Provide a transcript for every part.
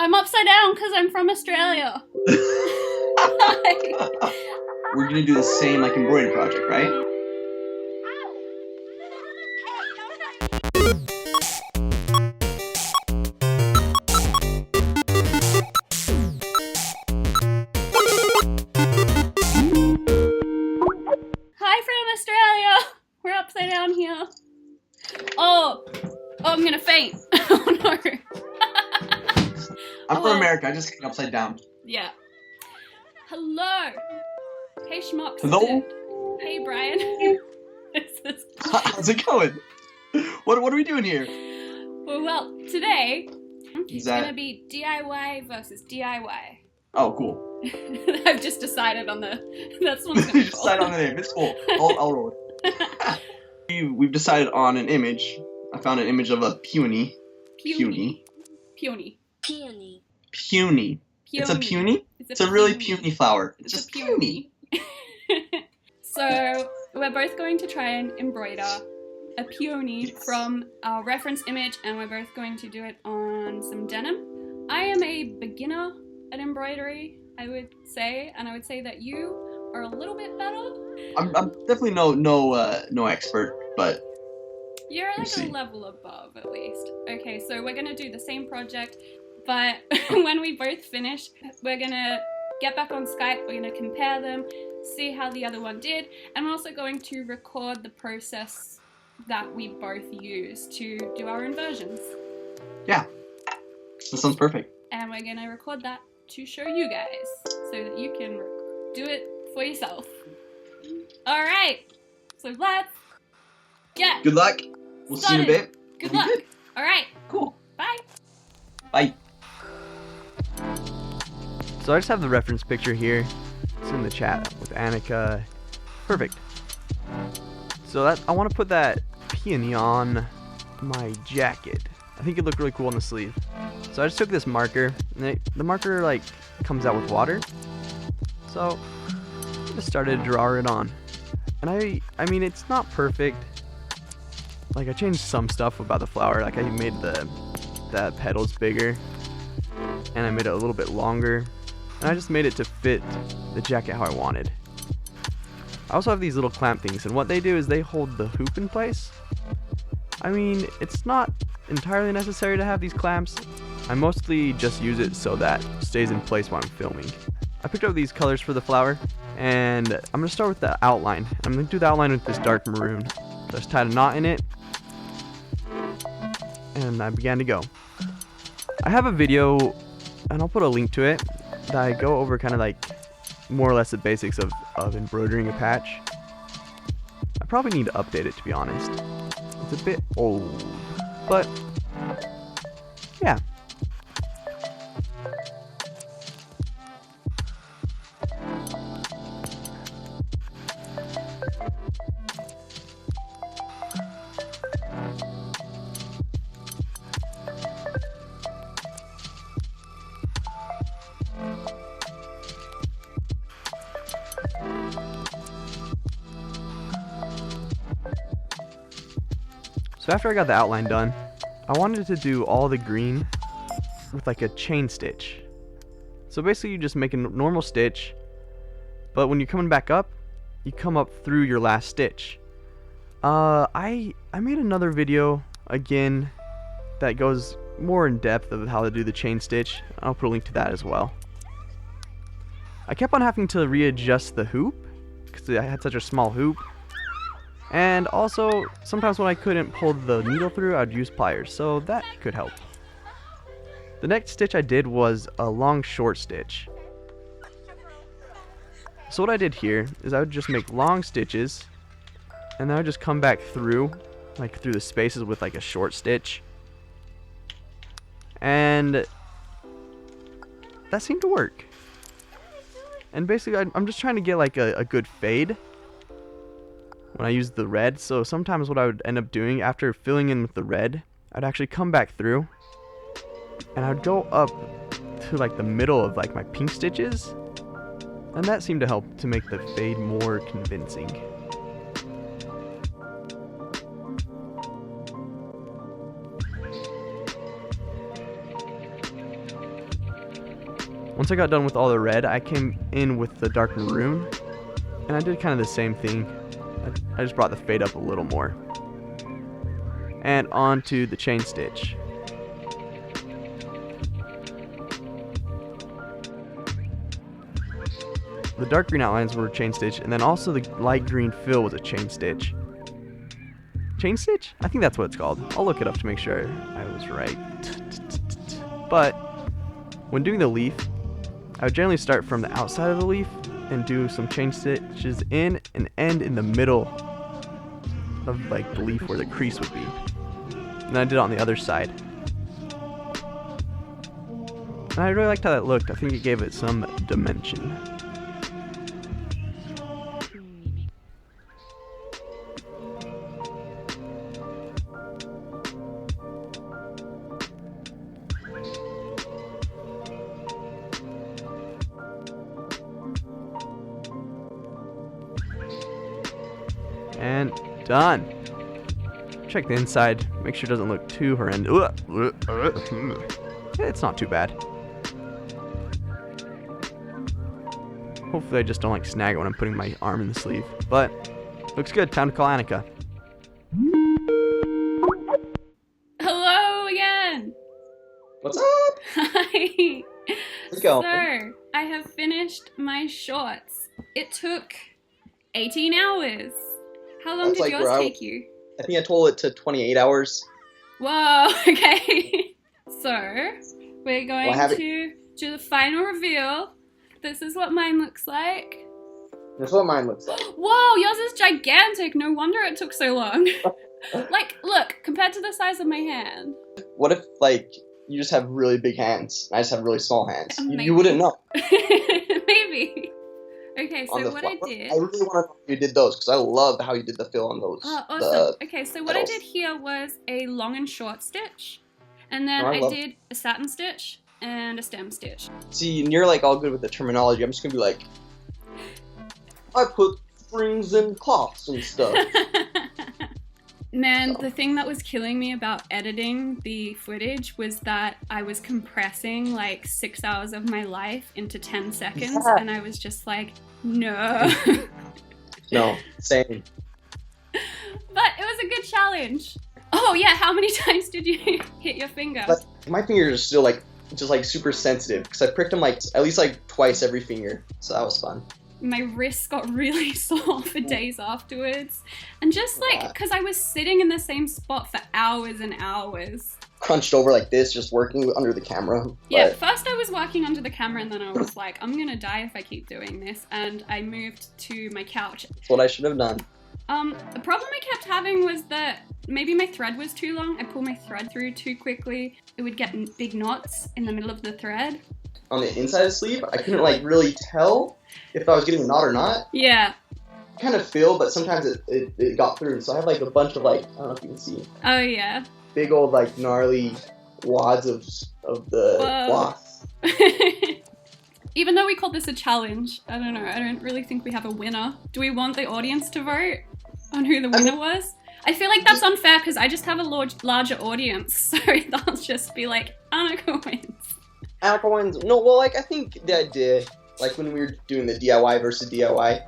I'm upside down because I'm from Australia. We're gonna do the same like embroidery project, right? Hi from Australia. We're upside down here. Oh, I'm gonna faint. Oh no. I'm from America. I just hang upside down. Yeah. Hello. Hey shmoxxddd. Hello. Hey Bryan. How's it going? What are we doing here? Well, today it's gonna be DIY versus DIY. Oh, cool. I've just decided on the. That's what I'm You gonna just decided on the name. It's cool. I'll roll it. We've decided on an image. I found an image of a peony. Peony. It's a peony? It's a really puny flower. It's just peony. So we're both going to try and embroider a peony from our reference image, and we're both going to do it on some denim. I am a beginner at embroidery, I would say, and I would say that you are a little bit better. I'm definitely no expert, but you're like a level above at least. Okay, so we're gonna do the same project, but when we both finish, we're gonna get back on Skype, we're gonna compare them, see how the other one did, and we're also going to record the process that we both use to do our inversions. Yeah. That sounds perfect. And we're gonna record that to show you guys, so that you can do it for yourself. Alright, so let's get Good luck. We'll see you in a bit. Good luck. Alright. Cool. Bye. Bye. So I just have the reference picture here. It's in the chat with Annika. Perfect. So I want to put that peony on my jacket. I think it looked really cool on the sleeve. So I just took this marker, and the marker like comes out with water. So I just started to draw it on. And I mean it's not perfect. Like I changed some stuff about the flower. Like I made the petals bigger, and I made it a little bit longer. And I just made it to fit the jacket how I wanted. I also have these little clamp things, and what they do is they hold the hoop in place. I mean, it's not entirely necessary to have these clamps. I mostly just use it so that it stays in place while I'm filming. I picked up these colors for the flower, and I'm going to start with the outline. I'm going to do the outline with this dark maroon. So I just tied a knot in it, and I began to go. I have a video, and I'll put a link to it, that I go over kind of like more or less the basics of embroidering a patch. I probably need to update it, to be honest. It's a bit old, but yeah. So after I got the outline done, I wanted to do all the green with like a chain stitch. So basically you just make a normal stitch, but when you're coming back up, you come up through your last stitch. I made another video again that goes more in depth of how to do the chain stitch. I'll put a link to that as well. I kept on having to readjust the hoop because I had such a small hoop. And also, sometimes when I couldn't pull the needle through, I'd use pliers, so that could help. The next stitch I did was a long short stitch. So what I did here is I would just make long stitches, and then I would just come back through, like through the spaces with like a short stitch. And that seemed to work. And basically, I'm just trying to get like a good fade when I use the red. So sometimes what I would end up doing after filling in with the red, I'd actually come back through and I'd go up to like the middle of like my pink stitches, and that seemed to help to make the fade more convincing. Once I got done with all the red, I came in with the dark maroon, and I did kind of the same thing. I just brought the fade up a little more. And onto the chain stitch. The dark green outlines were chain stitch, and then also the light green fill was a chain stitch. Chain stitch? I think that's what it's called. I'll look it up to make sure I was right. But when doing the leaf, I would generally start from the outside of the leaf and do some chain stitches in and end in the middle of like the leaf where the crease would be. And then I did it on the other side. And I really liked how that looked. I think it gave it some dimension. And done. Check the inside, make sure it doesn't look too horrendous. It's not too bad. Hopefully I just don't like snag it when I'm putting my arm in the sleeve. But looks good. Time to call Annika. Hello again. What's up? Hi. Let's go. So I have finished my shorts. It took 18 hours. How long That's did like yours where take you? I think I told it to 28 hours. Whoa, okay. So, we're going to do the final reveal. This is what mine looks like. That's what mine looks like. Whoa, yours is gigantic. No wonder it took so long. Like, look, compared to the size of my hand. What if, like, you just have really big hands, and I just have really small hands? Maybe. You wouldn't know. Maybe. Okay, so what I did... I really want to know how you did those, because I love how you did the fill on those. Oh, awesome. Okay, so what I did here was a long and short stitch. And then I did a satin stitch and a stem stitch. See, and you're, like, all good with the terminology. I'm just going to be like, I put strings and cloths and stuff. Man, the thing that was killing me about editing the footage was that I was compressing like 6 hours of my life into 10 seconds, and I was just like, no. No, same. But it was a good challenge. Oh yeah, how many times did you hit your finger? But my fingers are still like, just like super sensitive, because I pricked them like at least like twice every finger, so that was fun. My wrists got really sore for days afterwards. And just like, because I was sitting in the same spot for hours and hours. Crunched over like this, just working under the camera. Yeah, first I was working under the camera, and then I was like, I'm gonna die if I keep doing this. And I moved to my couch. That's what I should have done. The problem I kept having was that maybe my thread was too long. I pulled my thread through too quickly. It would get big knots in the middle of the thread. On the inside of the sleeve, I couldn't like really tell if I was getting a knot or not. Yeah. Kind of feel, but sometimes it got through. So I have like a bunch of like, I don't know if you can see. Oh yeah. Big old like gnarly wads of the cloth. Even though we called this a challenge, I don't know, I don't really think we have a winner. Do we want the audience to vote on who the winner was? I feel like that's unfair because I just have a larger audience, so they'll just be like, Annika wins. Annika wins. No, well, like I think the idea, like when we were doing the DIY versus DIY,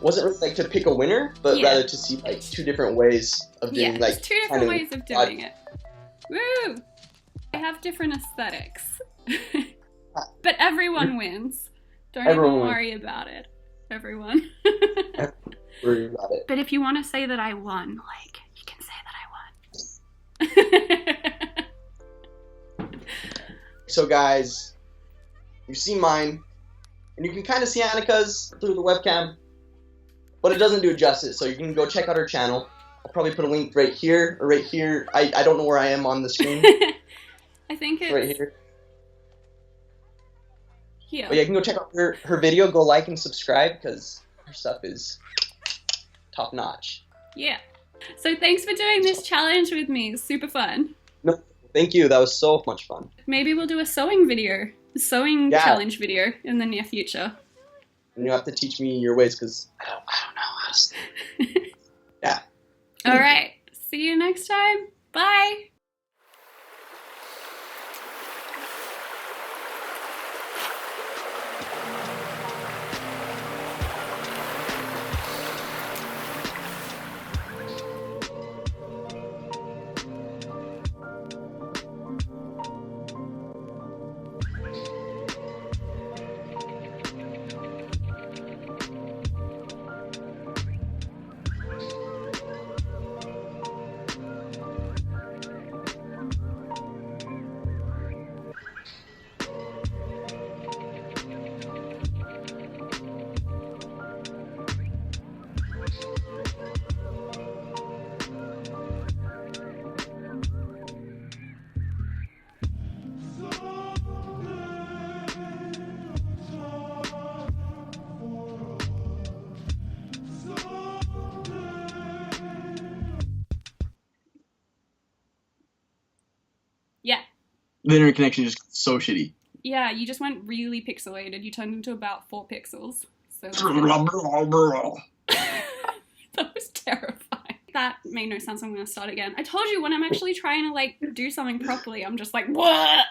wasn't really like to pick a winner, but rather to see like two different ways of doing like two different ways of doing it. Woo! I have different aesthetics. But everyone wins. Don't even worry about it. Everyone. Worry about it. But if you want to say that I won, like, you can say that I won. So guys, you've seen mine, and you can kind of see Annika's through the webcam, but it doesn't do it justice, so you can go check out her channel. I'll probably put a link right here, or right here. I don't know where I am on the screen. I think it's... right here. Here. But yeah, you can go check out her video, go like and subscribe, because her stuff is top notch. Yeah. So thanks for doing this challenge with me. It's super fun. No, thank you. That was so much fun. Maybe we'll do a sewing video. A sewing challenge video in the near future. And you have to teach me your ways, because I don't know how to... Yeah. Alright. See you next time. Bye. The internet connection is just so shitty. Yeah, you just went really pixelated. You turned into about 4 pixels. So that was terrifying. That made no sense. I'm gonna start again. I told you when I'm actually trying to like do something properly, I'm just like, what?